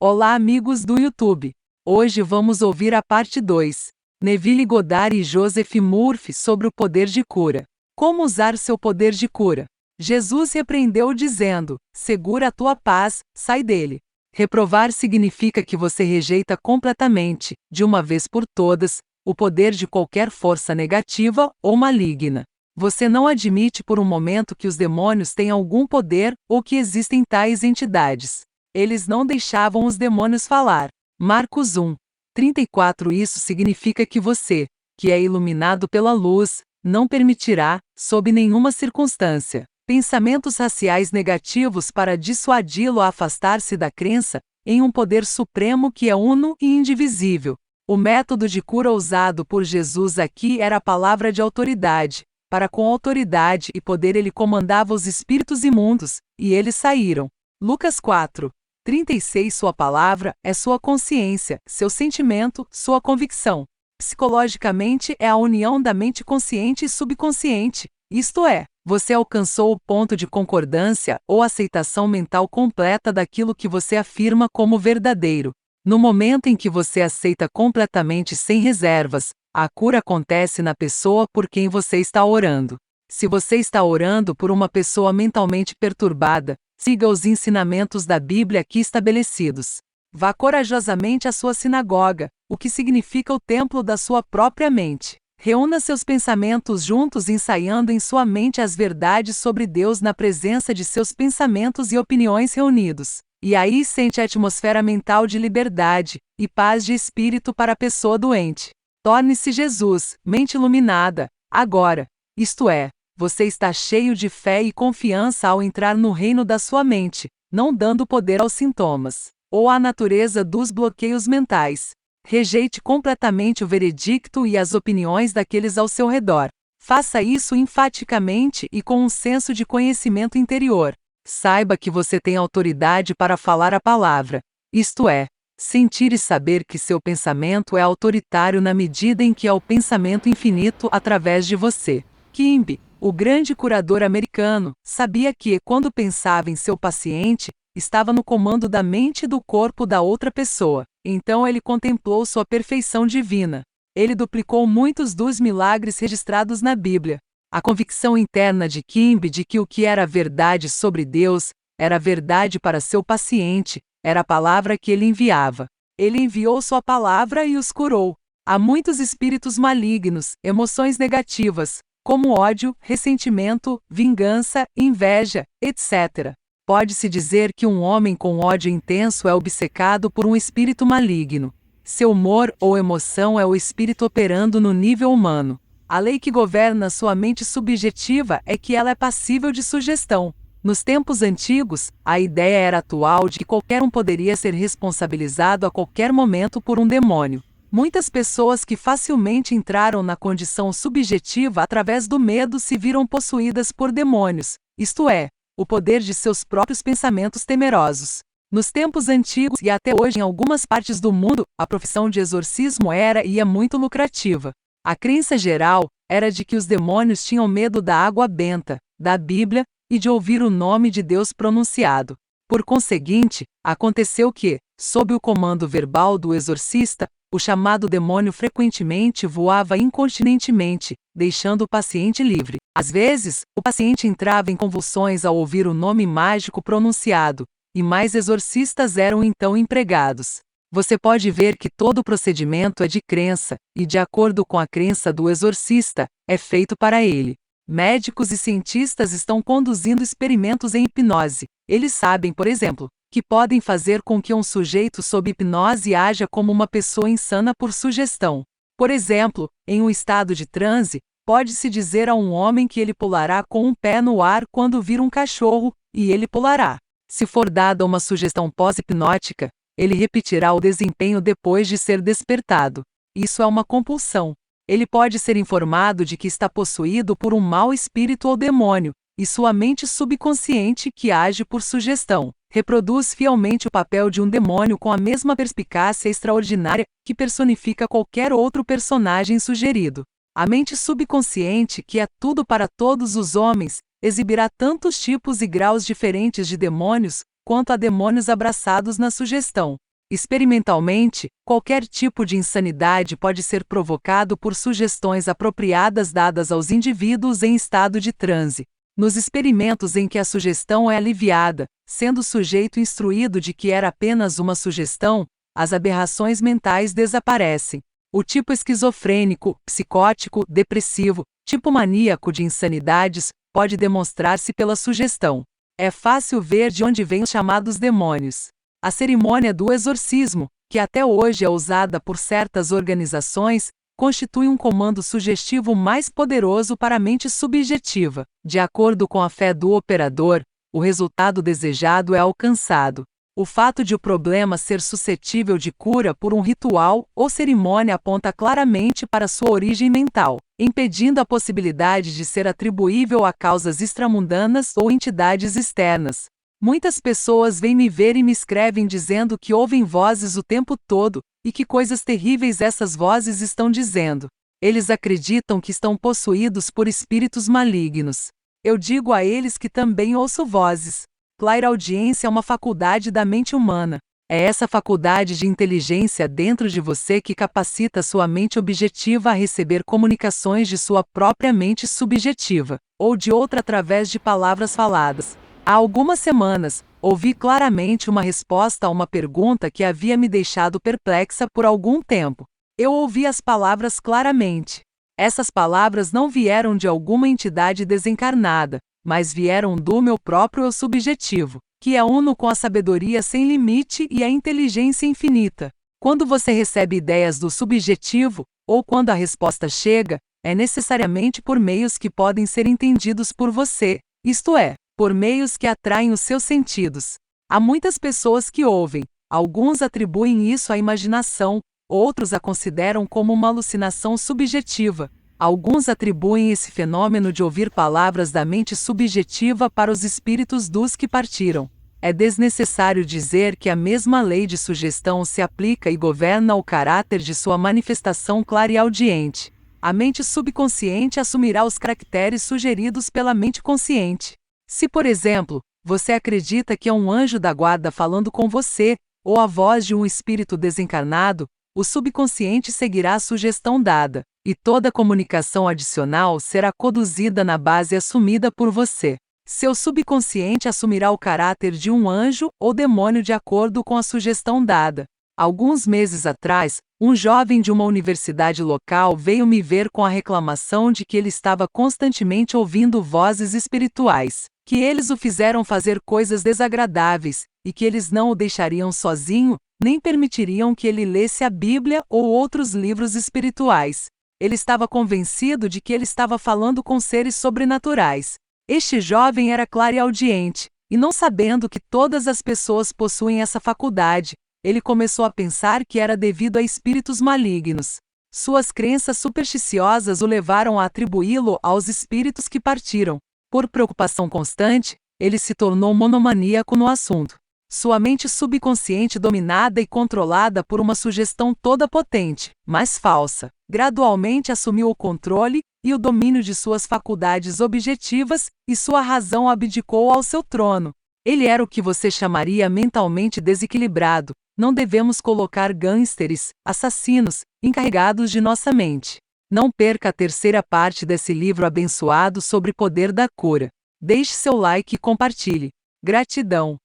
Olá, amigos do YouTube! Hoje vamos ouvir a parte 2. Neville Goddard e Joseph Murphy sobre o poder de cura. Como usar seu poder de cura? Jesus repreendeu dizendo: segura a tua paz, sai dele. Reprovar significa que você rejeita completamente, de uma vez por todas, o poder de qualquer força negativa ou maligna. Você não admite por um momento que os demônios têm algum poder ou que existem tais entidades. Eles não deixavam os demônios falar. Marcos 1:34. Isso significa que você, que é iluminado pela luz, não permitirá, sob nenhuma circunstância, pensamentos raciais negativos para dissuadi-lo a afastar-se da crença em um poder supremo que é uno e indivisível. O método de cura usado por Jesus aqui era a palavra de autoridade. Para com autoridade e poder ele comandava os espíritos imundos, e eles saíram. Lucas 4:36. Sua palavra é sua consciência, seu sentimento, sua convicção. Psicologicamente é a união da mente consciente e subconsciente, isto é, você alcançou o ponto de concordância ou aceitação mental completa daquilo que você afirma como verdadeiro. No momento em que você aceita completamente sem reservas, a cura acontece na pessoa por quem você está orando. Se você está orando por uma pessoa mentalmente perturbada, siga os ensinamentos da Bíblia aqui estabelecidos. Vá corajosamente à sua sinagoga, o que significa o templo da sua própria mente. Reúna seus pensamentos juntos ensaiando em sua mente as verdades sobre Deus na presença de seus pensamentos e opiniões reunidos. E aí sente a atmosfera mental de liberdade e paz de espírito para a pessoa doente. Torne-se Jesus, mente iluminada, agora. Isto é, você está cheio de fé e confiança ao entrar no reino da sua mente, não dando poder aos sintomas, ou à natureza dos bloqueios mentais. Rejeite completamente o veredicto e as opiniões daqueles ao seu redor. Faça isso enfaticamente e com um senso de conhecimento interior. Saiba que você tem autoridade para falar a palavra, isto é, sentir e saber que seu pensamento é autoritário na medida em que é o pensamento infinito através de você. Kimby, o grande curador americano, sabia que, quando pensava em seu paciente, estava no comando da mente e do corpo da outra pessoa. Então ele contemplou sua perfeição divina. Ele duplicou muitos dos milagres registrados na Bíblia. A convicção interna de Kimby de que o que era verdade sobre Deus era verdade para seu paciente era a palavra que ele enviava. Ele enviou sua palavra e os curou. Há muitos espíritos malignos, emoções negativas, como ódio, ressentimento, vingança, inveja, etc. Pode-se dizer que um homem com ódio intenso é obcecado por um espírito maligno. Seu humor ou emoção é o espírito operando no nível humano. A lei que governa sua mente subjetiva é que ela é passível de sugestão. Nos tempos antigos, a ideia era atual de que qualquer um poderia ser responsabilizado a qualquer momento por um demônio. Muitas pessoas que facilmente entraram na condição subjetiva através do medo se viram possuídas por demônios, isto é, o poder de seus próprios pensamentos temerosos. Nos tempos antigos e até hoje em algumas partes do mundo, a profissão de exorcismo era e é muito lucrativa. A crença geral era de que os demônios tinham medo da água benta, da Bíblia, e de ouvir o nome de Deus pronunciado. Por conseguinte, aconteceu que, sob o comando verbal do exorcista, o chamado demônio frequentemente voava incontinentemente, deixando o paciente livre. Às vezes, o paciente entrava em convulsões ao ouvir o nome mágico pronunciado, e mais exorcistas eram então empregados. Você pode ver que todo o procedimento é de crença, e de acordo com a crença do exorcista, é feito para ele. Médicos e cientistas estão conduzindo experimentos em hipnose. Eles sabem, por exemplo, que podem fazer com que um sujeito sob hipnose haja como uma pessoa insana por sugestão. Por exemplo, em um estado de transe, pode-se dizer a um homem que ele pulará com um pé no ar quando vir um cachorro, e ele pulará. Se for dada uma sugestão pós-hipnótica, ele repetirá o desempenho depois de ser despertado. Isso é uma compulsão. Ele pode ser informado de que está possuído por um mau espírito ou demônio, e sua mente subconsciente, que age por sugestão, reproduz fielmente o papel de um demônio com a mesma perspicácia extraordinária que personifica qualquer outro personagem sugerido. A mente subconsciente, que é tudo para todos os homens, exibirá tantos tipos e graus diferentes de demônios, quanto a demônios abraçados na sugestão. Experimentalmente, qualquer tipo de insanidade pode ser provocado por sugestões apropriadas dadas aos indivíduos em estado de transe. Nos experimentos em que a sugestão é aliviada, sendo o sujeito instruído de que era apenas uma sugestão, as aberrações mentais desaparecem. O tipo esquizofrênico, psicótico, depressivo, tipo maníaco de insanidades, pode demonstrar-se pela sugestão. É fácil ver de onde vêm os chamados demônios. A cerimônia do exorcismo, que até hoje é usada por certas organizações, constitui um comando sugestivo mais poderoso para a mente subjetiva. De acordo com a fé do operador, o resultado desejado é alcançado. O fato de o problema ser suscetível de cura por um ritual ou cerimônia aponta claramente para sua origem mental, impedindo a possibilidade de ser atribuível a causas extramundanas ou entidades externas. Muitas pessoas vêm me ver e me escrevem dizendo que ouvem vozes o tempo todo, e que coisas terríveis essas vozes estão dizendo. Eles acreditam que estão possuídos por espíritos malignos. Eu digo a eles que também ouço vozes. Clairaudiência é uma faculdade da mente humana. É essa faculdade de inteligência dentro de você que capacita sua mente objetiva a receber comunicações de sua própria mente subjetiva, ou de outra através de palavras faladas. Há algumas semanas, ouvi claramente uma resposta a uma pergunta que havia me deixado perplexa por algum tempo. Eu ouvi as palavras claramente. Essas palavras não vieram de alguma entidade desencarnada, mas vieram do meu próprio eu subjetivo, que é uno com a sabedoria sem limite e a inteligência infinita. Quando você recebe ideias do subjetivo, ou quando a resposta chega, é necessariamente por meios que podem ser entendidos por você, isto é, por meios que atraem os seus sentidos. Há muitas pessoas que ouvem, alguns atribuem isso à imaginação, outros a consideram como uma alucinação subjetiva. Alguns atribuem esse fenômeno de ouvir palavras da mente subjetiva para os espíritos dos que partiram. É desnecessário dizer que a mesma lei de sugestão se aplica e governa o caráter de sua manifestação clareaudiente. A mente subconsciente assumirá os caracteres sugeridos pela mente consciente. Se, por exemplo, você acredita que é um anjo da guarda falando com você, ou a voz de um espírito desencarnado, o subconsciente seguirá a sugestão dada, e toda comunicação adicional será conduzida na base assumida por você. Seu subconsciente assumirá o caráter de um anjo ou demônio de acordo com a sugestão dada. Alguns meses atrás, um jovem de uma universidade local veio me ver com a reclamação de que ele estava constantemente ouvindo vozes espirituais, que eles o fizeram fazer coisas desagradáveis, e que eles não o deixariam sozinho, nem permitiriam que ele lesse a Bíblia ou outros livros espirituais. Ele estava convencido de que ele estava falando com seres sobrenaturais. Este jovem era clareaudiente, e não sabendo que todas as pessoas possuem essa faculdade, ele começou a pensar que era devido a espíritos malignos. Suas crenças supersticiosas o levaram a atribuí-lo aos espíritos que partiram. Por preocupação constante, ele se tornou monomaníaco no assunto. Sua mente subconsciente dominada e controlada por uma sugestão toda potente, mas falsa, gradualmente assumiu o controle e o domínio de suas faculdades objetivas, e sua razão abdicou ao seu trono. Ele era o que você chamaria mentalmente desequilibrado. Não devemos colocar gangsters, assassinos, encarregados de nossa mente. Não perca a terceira parte desse livro abençoado sobre poder da cura. Deixe seu like e compartilhe. Gratidão.